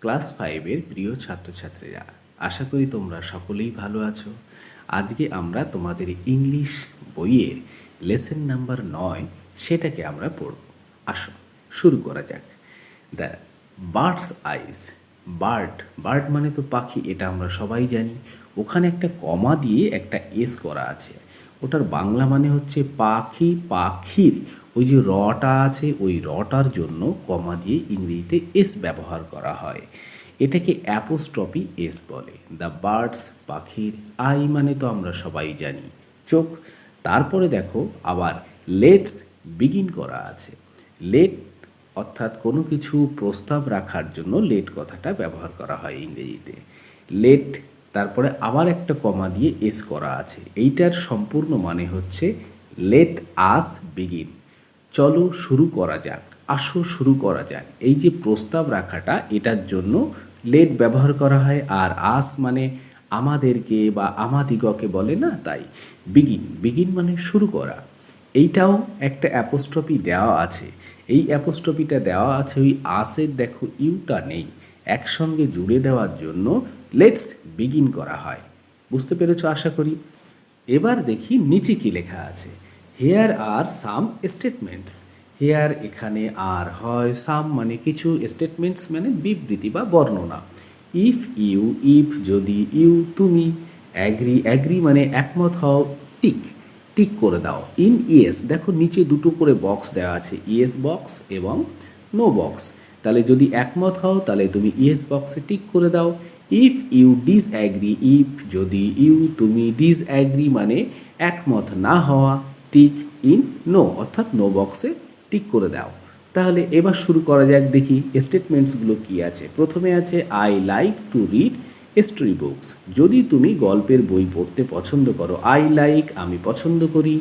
Class 5-এর প্রিয় ছাত্রছাত্রীরা, আশা করি তোমরা সকলেই ভালো আছো। আজকে আমরা তোমাদের ইংলিশ বইয়ের লেসন নাম্বার 9 সেটাকে আমরা পড়ব। আসো শুরু করা যাক। The birds eyes. Bird bird মানে তো পাখি, এটা আমরা সবাই জানি। ওখানে একটা কমা দিয়ে একটা এস করা আছে, ওটার বাংলা মানে হচ্ছে পাখি। পাখির ওই যে রটা আছে, ওই রটার জন্য কমা দিয়ে ইংরেজিতে এস ব্যবহার করা হয়। এটাকে অ্যাপোস্ট্রফি এস বলে। দ্য বার্ডস পাখির, আই মানে তো আমরা সবাই জানি চোখ। তারপরে দেখো আবার লেটস বিগিন করা আছে। লেট অর্থাৎ কোনো কিছু প্রস্তাব রাখার জন্য লেট কথাটা ব্যবহার করা হয় ইংরেজিতে। লেট, তারপরে আবার একটা কমা দিয়ে এস করা আছে। এইটার সম্পূর্ণ মানে হচ্ছে লেট আস বিগিন, চলো শুরু করা যাক, আসো শুরু করা যাক। এই যে প্রস্তাব রাখাটা, এটার জন্য লেট ব্যবহার করা হয়। আর আস মানে আমাদেরকে বা আমাদিগকে বলে না, তাই বিগিন। বিগিন মানে শুরু করা। এইটাও একটা অ্যাপোস্ট্রফি দেওয়া আছে। এই অ্যাপোস্ট্রফিটা দেওয়া আছে ওই আসের, দেখো ইউটা নেই, একসঙ্গে জুড়ে দেওয়ার জন্য লেটস বিগিন করা হয়। বুঝতে পেরেছো আশা করি। এবার দেখি নিচে কি লেখা আছে। হেয়ার আর সাম স্টেটমেন্টস। হেয়ার এখানে আর হয়, সাম মানে কিছু, স্টেটমেন্টস মানে বিবৃতি বা বর্ণনা। ইফ ইউ, ইফ যদি, ইউ তুমি, অ্যাগ্রি অ্যাগ্রি মানে একমত হও, টিক টিক করে দাও। ইন ইয়েস, দেখো নিচে দুটো করে বক্স দেওয়া আছে, ইয়েস বক্স এবং নো বক্স। তাহলে যদি একমত হও তাহলে তুমি ইয়েস বক্সে টিক করে দাও। If you disagree, if যদি, ইউ তুমি, ডিস অ্যাগ্রি মানে একমত না হওয়া, টিক ইন নো অর্থাৎ নো বক্সে টিক করে দাও। তাহলে এবার শুরু করা যাক, দেখি স্টেটমেন্টসগুলো কি আছে। প্রথমে আছে I like to read story books. যদি তুমি গল্পের বই পড়তে পছন্দ করো, আই লাইক আমি পছন্দ করি,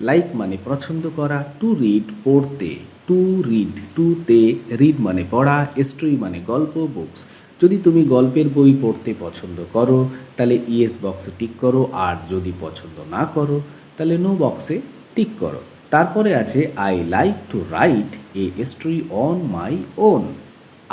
লাইক মানে পছন্দ করা, টু রিড পড়তে, টু রিড টু তে, রিড মানে পড়া, স্টোরি মানে গল্প, বুকস যদি তুমি গল্পের বই পড়তে পছন্দ করো তাহলে ইয়েস বক্সে টিক করো, আর যদি পছন্দ না করো তাহলে নো বক্সে টিক করো। তারপরে আছে I like to write a story on my own.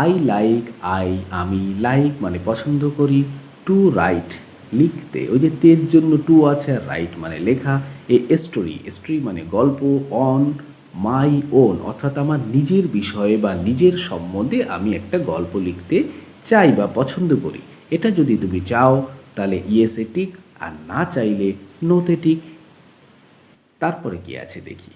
I like, I আমি, লাইক মানে পছন্দ করি, টু রাইট লিখতে, ওই যে তের জন্য টু আছে, আর রাইট মানে লেখা, এ স্টোরি স্টোরি মানে গল্প, অন মাই ওন অর্থাৎ আমার নিজের বিষয়ে বা নিজের সম্বন্ধে আমি একটা গল্প লিখতে চাই বা পছন্দ করি। এটা যদি তুমি চাও তাহলে ইয়েসে টিক, আর না চাইলে নোতে টিক। তারপরে কি আছে দেখি।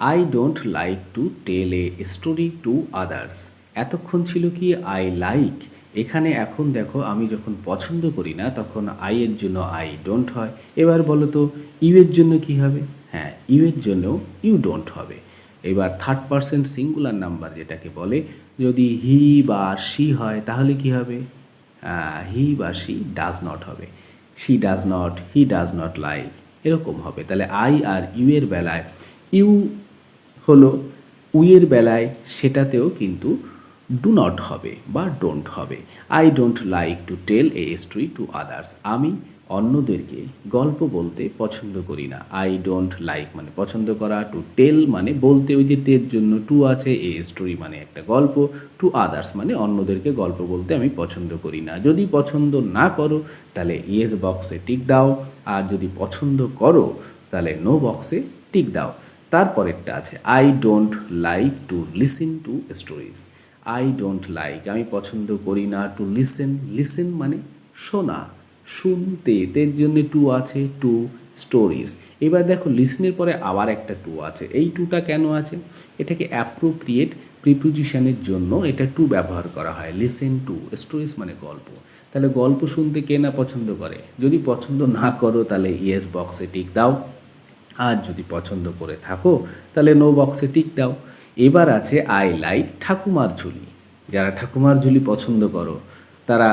I don't like to tell a story to others. এতক্ষণ ছিল কি আই লাইক, এখানে এখন দেখো আমি যখন পছন্দ করি না তখন আই এর জন্য আই ডোন্ট হয়। এবার বলো তো ইউ এর জন্য কি হবে? হ্যাঁ, ইউ এর জন্য ইউ ডোন্ট হবে। এবার থার্ড পারসন সিঙ্গুলার নাম্বার যেটাকে বলে, যদি হি বা শি হয় তাহলে কি হবে? হি বা শি ডাজ নট হবে। She does not, he does not like, এরকম হবে। তাহলে আই আর ইউ এর বেলায় ইউ হলো, উইয়ের বেলায় সেটাতেও কিন্তু ডু নট হবে বা ডোন্ট হবে। I don't like to tell a story to others. আমি অন্যদেরকে গল্প বলতে পছন্দ করি না। আই ডোন্ট লাইক মানে পছন্দ করা, টু টেল মানে বলতে, ওই যে তের জন্য টু আছে, এ স্টোরি মানে একটা গল্প, টু আদার্স মানে অন্যদেরকে গল্প বলতে আমি পছন্দ করি না। যদি পছন্দ না করো তাহলে ইয়েস বক্সে টিক দাও, আর যদি পছন্দ করো তাহলে নো বক্সে টিক দাও। তারপরেরটা আছে I don't like to listen to stories. I don't like আমি পছন্দ করি না, টু লিসেন, লিসেন মানে শোনা, শুনতে, এর জন্য টু আছে, টু স্টোরিজ। এবার দেখো লিসনের পরে আবার একটা টু আছে। এই টুটা কেন আছে? এটাকে অ্যাপ্রোপ্রিয়েট প্রিপোজিশনের জন্য এটা টু ব্যবহার করা হয়। লিসেন টু স্টোরিজ মানে গল্প। তাহলে গল্প শুনতে কে না পছন্দ করে? যদি পছন্দ না করো তাহলে ইয়েস বক্সে টিক দাও, আর যদি পছন্দ করে থাকো তাহলে নো বক্সে টিক দাও। এবার আছে আই লাইক ঠাকুমার ঝুলি। যারা ঠাকুমার ঝুলি পছন্দ করো তারা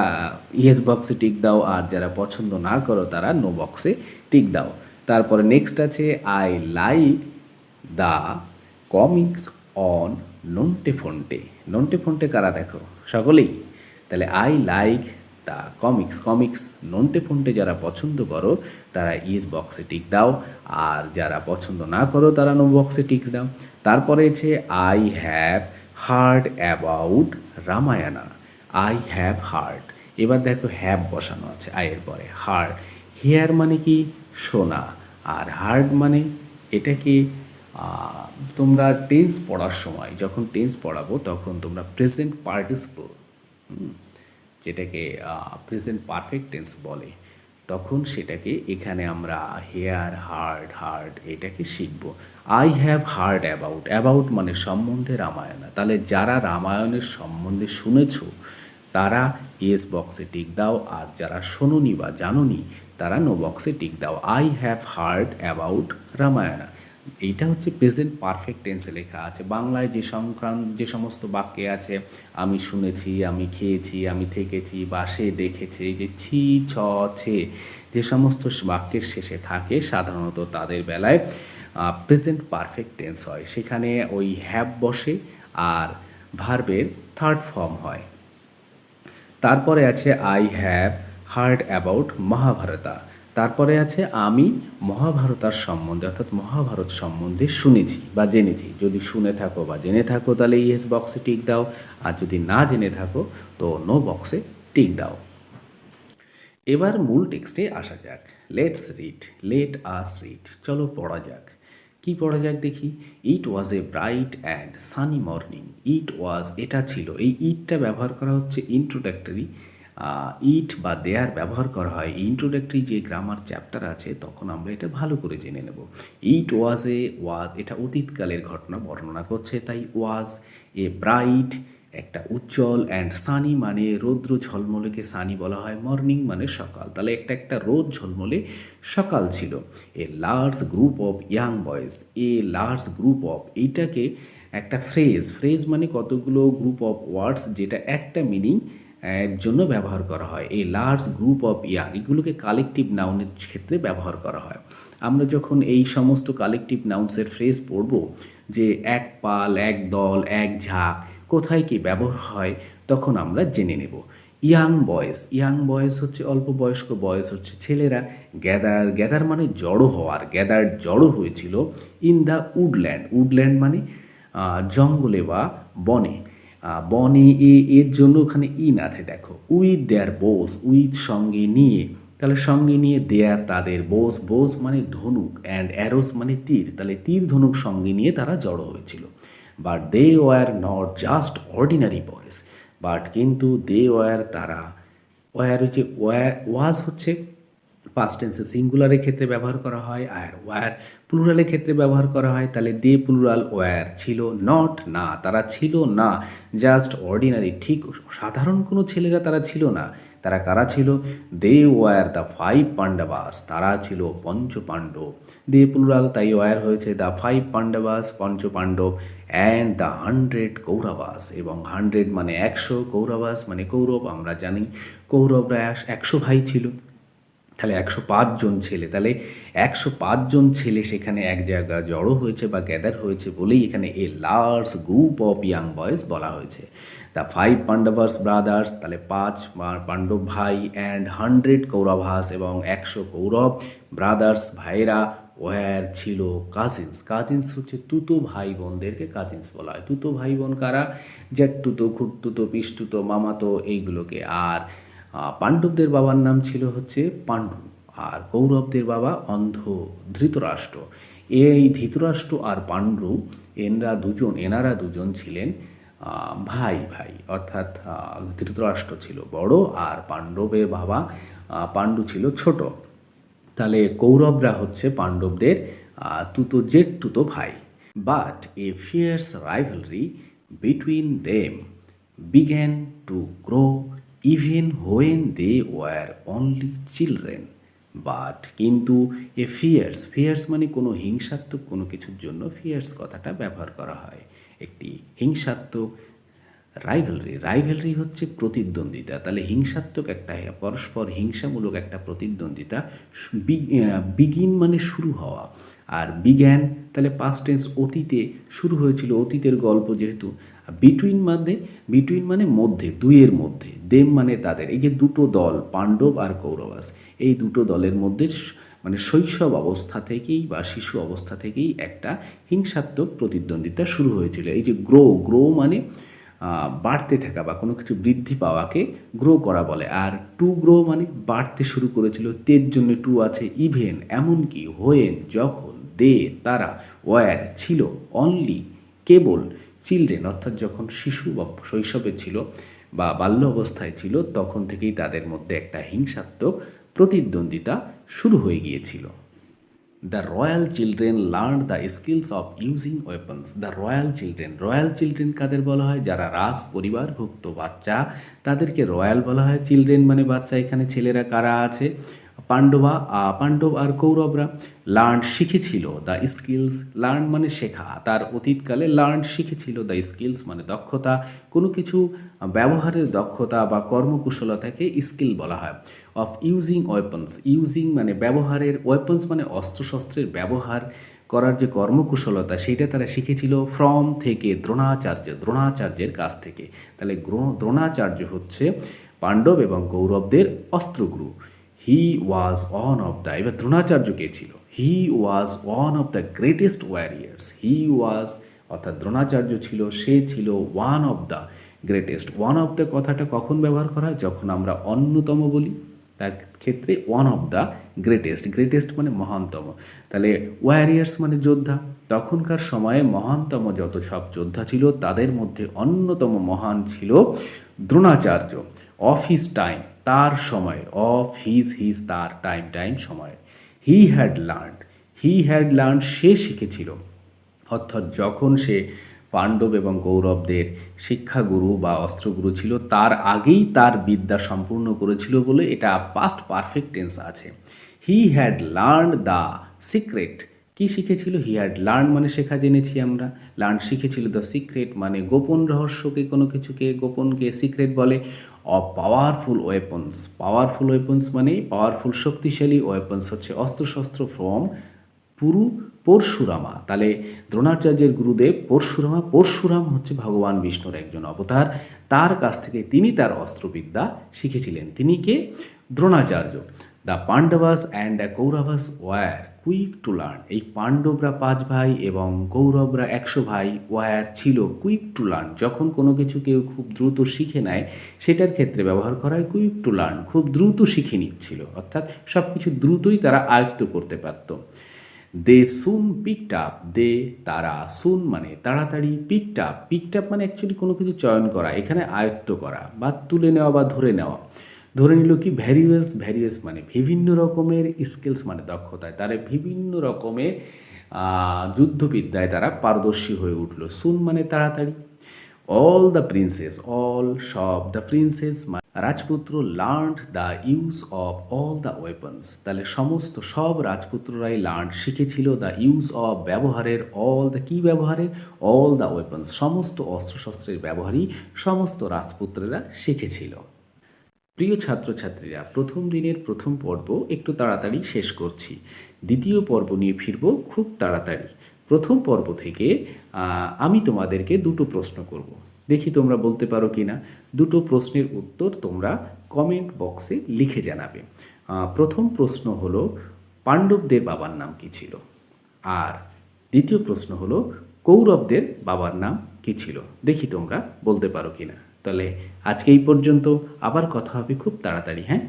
ইয়েস বক্সে টিক দাও, আর যারা পছন্দ না করো তারা নো বক্সে টিক দাও। তারপরে নেক্সট আছে I like the comics on Nonte Fonte. Nonte Fonte কারা দেখো? সকলেই। তাহলে I like the comics, comics Nonte Fonte যারা পছন্দ করো তারা ইয়েস বক্সে টিক দাও, আর যারা পছন্দ না করো তারা নো বক্সে টিক দাও। তারপরে আছে I have heard about Ramayana. I have heard. এবার দেখো হ্যাভ বসানো আছে আয়ের পরে, হার্ড। হেয়ার মানে কি শোনা, আর হার্ড মানে এটাকে তোমরা টেন্স পড়ার সময়, যখন টেন্স পড়াবো তখন তোমরা প্রেজেন্ট পার্টিসিপল, যেটাকে প্রেজেন্ট পারফেক্ট টেন্স বলে, তখন সেটাকে এখানে আমরা হেয়ার, হার্ড, হার্ড এটাকে শিখব। I have heard about, about মানে সম্বন্ধে রামায়ণা। তাহলে যারা রামায়ণের সম্বন্ধে শুনেছ তারা ইয়েস বক্সে টিক দাও, আর যারা শোনোনি বা জানোনি তারা নো বক্সে টিক দাও। I have heard about Ramayana, এইটা হচ্ছে প্রেজেন্ট পারফেক্ট টেন্সে লেখা আছে। বাংলায় যে সমস্ত বাক্যে আছে, আমি শুনেছি, আমি খেয়েছি, আমি থেকেছি, বা সে দেখেছে, এই যে ছি, ছ, ছে, যে সমস্ত বাক্যের শেষে থাকে সাধারণত তাদের বেলায় প্রেজেন্ট পারফেক্ট টেন্স হয়। সেখানে ওই হ্যাভ বসে আর ভার্বের থার্ড ফর্ম হয়। তারপরে আছে I have heard about Mahabharata. তারপরে আছে আমি মহাভারতার সম্বন্ধে, অর্থাৎ মহাভারত সম্বন্ধে শুনেছি বা জেনেছি। যদি শুনে থাকো বা জেনে থাকো তাহলে ইয়েস বক্সে টিক দাও, আর যদি না জেনে থাকো তো নো বক্সে টিক দাও। এবার মূল টেক্সটে আসা যাক। Let's read, let us read, চলো পড়া যাক। কি পড়া যাক দেখি। It was a bright and sunny morning. It was, এটা ছিল, এই ইটটা ব্যবহার করা হচ্ছে ইন্ট্রোডাক্টরি। ইট বা দেয়ার ব্যবহার করা হয় ইন্ট্রোডাক্টরি যে গ্রামার চ্যাপ্টার আছে, তখন আমরা এটা ভালো করে জেনে নেব। ইট ওয়াজ এ, ওয়াজ এটা অতীতকালের ঘটনা বর্ণনা করছে, তাই ওয়াজ এ ব্রাইট একটা উজ্জ্বল, অ্যান্ড সানি মানে রৌদ্র ঝলমলেকে সানি বলা হয়, মর্নিং মানে সকাল, তাহলে একটা রোদ ঝলমলে সকাল ছিল। A large group of young boys, a large group of, এইটাকে একটা ফ্রেজ, ফ্রেজ মানে কতগুলো গ্রুপ অফ ওয়ার্ডস, যেটা একটা মিনিং এর জন্য ব্যবহার করা হয়। এই লার্জ গ্রুপ অফ ইয়াং, এগুলোকে কালেকটিভ নাউনের ক্ষেত্রে ব্যবহার করা হয়। আমরা যখন এই সমস্ত কালেকটিভ নাউন্সের ফ্রেজ পড়ব, যে এক পাল, এক দল, এক ঝাঁক, কোথায় কি ব্যবহার হয়, তখন আমরা জেনে নেব। ইয়াং বয়েস, ইয়াং বয়েস হচ্ছে অল্প বয়স্ক, বয়েস হচ্ছে ছেলেরা। গ্যাদার, গ্যাদার মানে জড়ো হওয়ার, গ্যাদার জড়ো হয়েছিল ইন দ্য উডল্যান্ড, উডল্যান্ড মানে জঙ্গলে বা বনে। বনে এর জন্য ওখানে ইন আছে দেখো। উইথ দেয়ার বোস, উইথ সঙ্গে নিয়ে, তাহলে সঙ্গে নিয়ে, দেয়ার তাদের, বোস, বোস মানে ধনুক, অ্যান্ড অ্যারোস মানে তীর, তাহলে তীর ধনুক সঙ্গে নিয়ে তারা জড়ো হয়েছিল। But they were not just ordinary boys, but কিন্তু দে ওয়ার তারা, ওয়ার হচ্ছে, ওয়াজ হচ্ছে পাস্ট টেন্সে সিঙ্গুলারের ক্ষেত্রে ব্যবহার করা হয়, আর ওয়ার প্লুরালের ক্ষেত্রে ব্যবহার করা হয়। তাহলে দে প্লুরাল, ওয়ার ছিল, নট না, তারা ছিল না, জাস্ট অর্ডিনারি ঠিক সাধারণ কোনো ছেলেরা তারা ছিল না। তারা কারা ছিল? দে ওয়ার দ্য 5 পাণ্ডবাস, তারা ছিল পঞ্চ পাণ্ডব। দে প্লুরাল তাই ওয়ার হয়েছে দ্য 5 পাণ্ডবাস, পঞ্চ পাণ্ডব, অ্যান্ড দ্য 100 কৌরবাস, এবং 100 মানে 100, কৌরবাস মানে কৌরব। আমরা জানি কৌরবরা 100 ভাই ছিল, তাহলে 105 জন ছেলে, তাহলে 105 জন ছেলে সেখানে এক জায়গায় জড়ো হয়েছে বা গ্যাদার হয়েছে বলেই এখানে a large group of young boys বলা হয়েছে। দ্য 5 পাণ্ডবাস ব্রাদার্স, তাহলে 5 পাণ্ডব ভাই, অ্যান্ড 100 কৌরভাস, এবং 100 কৌরব, ব্রাদার্স ভাইরা, ওয়ার ছিল কাজিনস, কাজিনস হচ্ছে তুতো ভাই বোনদেরকে কাজিনস বলা হয়। তুতো ভাই বোন কারা? জ্যাঠতুতো, খুড়তুতো, পিসতুতো, মামাতো, এইগুলোকে। আর পাণ্ডবদের বাবার নাম ছিল হচ্ছে পাণ্ডু, আর কৌরবদের বাবা অন্ধ ধৃতরাষ্ট্র। এই ধৃতরাষ্ট্র আর পাণ্ডু এনারা দুজন ছিলেন ভাই ভাই, অর্থাৎ ধৃতরাষ্ট্র ছিল বড় আর পাণ্ডবের বাবা পাণ্ডু ছিল ছোট। তাহলে কৌরবরা হচ্ছে পাণ্ডবদের তুতো ভাই। But a fierce rivalry between them began to grow even when they were only children. But কিন্তু এ ফিয়ার্স, ফিয়ার্স মানে কোনো হিংসাত্মক কোনো কিছুর জন্য ফিয়ার্স কথাটা ব্যবহার করা হয়। একটি হিংসাত্মক রাইভেলরি, রাইভেলরি হচ্ছে প্রতিদ্বন্দ্বিতা, তাহলে হিংসাত্মক একটা, পরস্পর হিংসামূলক একটা প্রতিদ্বন্দ্বিতা। বিগিন মানে শুরু হওয়া, আর বিজ্ঞান তাহলে পাস্ট টেন্স, অতীতে শুরু হয়েছিল, অতীতের গল্প যেহেতু। বিটুইন মানে মধ্যে, দুইয়ের মধ্যে, দেম মানে তাদের, এই যে দুটো দল পাণ্ডব আর কৌরবাস, এই দুটো দলের মধ্যে মানে শৈশব অবস্থা থেকেই বা শিশু অবস্থা থেকেই একটা হিংসাত্মক প্রতিদ্বন্দ্বিতা শুরু হয়েছিল। এই যে গ্রো, গ্রো মানে বাড়তে থাকা বা কোনো কিছু বৃদ্ধি পাওয়াকে গ্রো করা বলে। আর টু গ্রো মানে বাড়তে শুরু করেছিল, তের জন্য টু আছে। ইভেন এমনকি হোয়েন যখন, দে তারা, ওয়্যার ছিল, অনলি কেবল, চিলড্রেন অর্থাৎ যখন শিশু বা শৈশবে ছিল বা বাল্য অবস্থায় ছিল তখন থেকেই তাদের মধ্যে একটা হিংসাত্মক প্রতিদ্বন্দ্বিতা শুরু হয়ে গিয়েছিল। The royal children learn the skills of using weapons. The royal children কাদের বলা হয়? যারা রাজ পরিবারভুক্ত বাচ্চা তাদেরকে রয়্যাল বলা হয়। চিলড্রেন মানে বাচ্চা। এখানে ছেলেরা কারা আছে? পাণ্ডব আর কৌরবরা। লার্ন শিখেছিল, দ্য স্কিলস, লার্ন মানে শেখা, তার অতীতকালে লার্ন শিখেছিল, দ্য স্কিলস মানে দক্ষতা, কোনো কিছু ব্যবহারের দক্ষতা বা কর্মকুশলতাকে স্কিল বলা হয়। অফ ইউজিং ওয়েপন্স, ইউজিং মানে ব্যবহারের, ওয়েপন্স মানে অস্ত্রশস্ত্রের ব্যবহার করার যে কর্মকুশলতা সেইটা তারা শিখেছিল ফ্রম থেকে, দ্রোণাচার্যের কাছ থেকে। তাহলে দ্রোণাচার্য হচ্ছে পাণ্ডব এবং কৌরবদের অস্ত্রগুরু। He was one of the, এবার দ্রোণাচার্য কে ছিল? He was one of the greatest warriors. He was অর্থাৎ দ্রোণাচার্য ছিল, সে ছিল one of the greatest. One of the কথাটা কখন ব্যবহার করা হয়? যখন আমরা অন্যতম বলি, তার ক্ষেত্রে one of the greatest. Greatest মানে মহানতম। তাহলে ওয়ারিয়ার্স মানে যোদ্ধা। তখনকার সময়ে মহানতম যত সব যোদ্ধা ছিল তাদের মধ্যে অন্যতম মহান ছিল দ্রোণাচার্য। অফ হিজ টাইম, তার সময়, অফ হিজ তার, টাইম সময়। হি হ্যাড লার্ন সে শিখেছিল, অর্থাৎ যখন সে পাণ্ডব এবং কৌরবদের শিক্ষাগুরু বা অস্ত্রগুরু ছিল তার আগেই তার বিদ্যা সম্পূর্ণ করেছিল বলে এটা পাস্ট পারফেক্ট টেন্স আছে। He had learn the secret, কি শিখেছিল? হি হ্যাড লার্ন মানে শেখা, জেনেছি আমরা। লার্ন শিখেছিল, দ্য সিক্রেট মানে গোপন রহস্যকে, কোনো কিছুকে গোপনকে সিক্রেট বলে। অফ পাওয়ারফুল ওয়েপন্স মানে পাওয়ারফুল শক্তিশালী, ওয়েপন্স হচ্ছে অস্ত্রশস্ত্র, ফ্রম পরশুরামা। তাহলে দ্রোণাচার্যের গুরুদেব পরশুরাম হচ্ছে ভগবান বিষ্ণুর একজন অবতার, তার কাছ থেকে তিনি তার অস্ত্রবিদ্যা শিখেছিলেন। তিনি কে? Dronacharya. The Pandavas and the Kauravas were quick to learn, এই পাণ্ডবরা 5 ভাই এবং কৌরবরা 100 ভাই ওয়ার ছিল কুইক টু লার্ন, যখন কোনো কিছু কেউ খুব দ্রুত শিখে নেয় সেটার ক্ষেত্রে ব্যবহার করা হয় কুইক টু লার্ন, খুব দ্রুত শিখে নিচ্ছিল, অর্থাৎ সব কিছু দ্রুতই তারা আয়ত্ত করতে পারত। দে সুন পিকড আপ, তারা, সুন মানে তাড়াতাড়ি, পিকড আপ মানে অ্যাকচুয়ালি কোনো কিছু চয়ন করা, এখানে আয়ত্ত করা বা তুলে নেওয়া বা ধরে নেওয়া। ধরে নিল কি? ভ্যারিয়াস মানে বিভিন্ন রকমের, স্কিলস মানে দক্ষতায়, তারা বিভিন্ন রকমের যুদ্ধবিদ্যায় তারা পারদর্শী হয়ে উঠল। সুন মানে তাড়াতাড়ি। অল সব, দ্য প্রিন্সেস রাজপুত্র learned the use of all the weapons, তাহলে সব রাজপুত্ররাই শিখেছিল দ্য ইউজ অফ ব্যবহারের, অল দ্য ওয়েপন্স সমস্ত অস্ত্রশস্ত্রের ব্যবহারই সমস্ত রাজপুত্রেরা শিখেছিল। প্রিয় ছাত্রছাত্রীরা, প্রথম দিনের প্রথম পর্ব একটু তাড়াতাড়ি শেষ করছি, দ্বিতীয় পর্ব নিয়ে ফিরব খুব তাড়াতাড়ি। প্রথম পর্ব থেকে আমি তোমাদেরকে 2টো প্রশ্ন করব, দেখি তোমরা বলতে পারো কি না। 2টো প্রশ্নের উত্তর তোমরা কমেন্ট বক্সে লিখে জানাবে। প্রথম প্রশ্ন হলো পাণ্ডবদের বাবার নাম কী ছিল, আর দ্বিতীয় প্রশ্ন হলো কৌরবদের বাবার নাম কী ছিল, দেখি তোমরা বলতে পারো কি না। তাহলে আজকে এই পর্যন্ত, আবার কথা হবে খুব তাড়াতাড়ি। হ্যাঁ।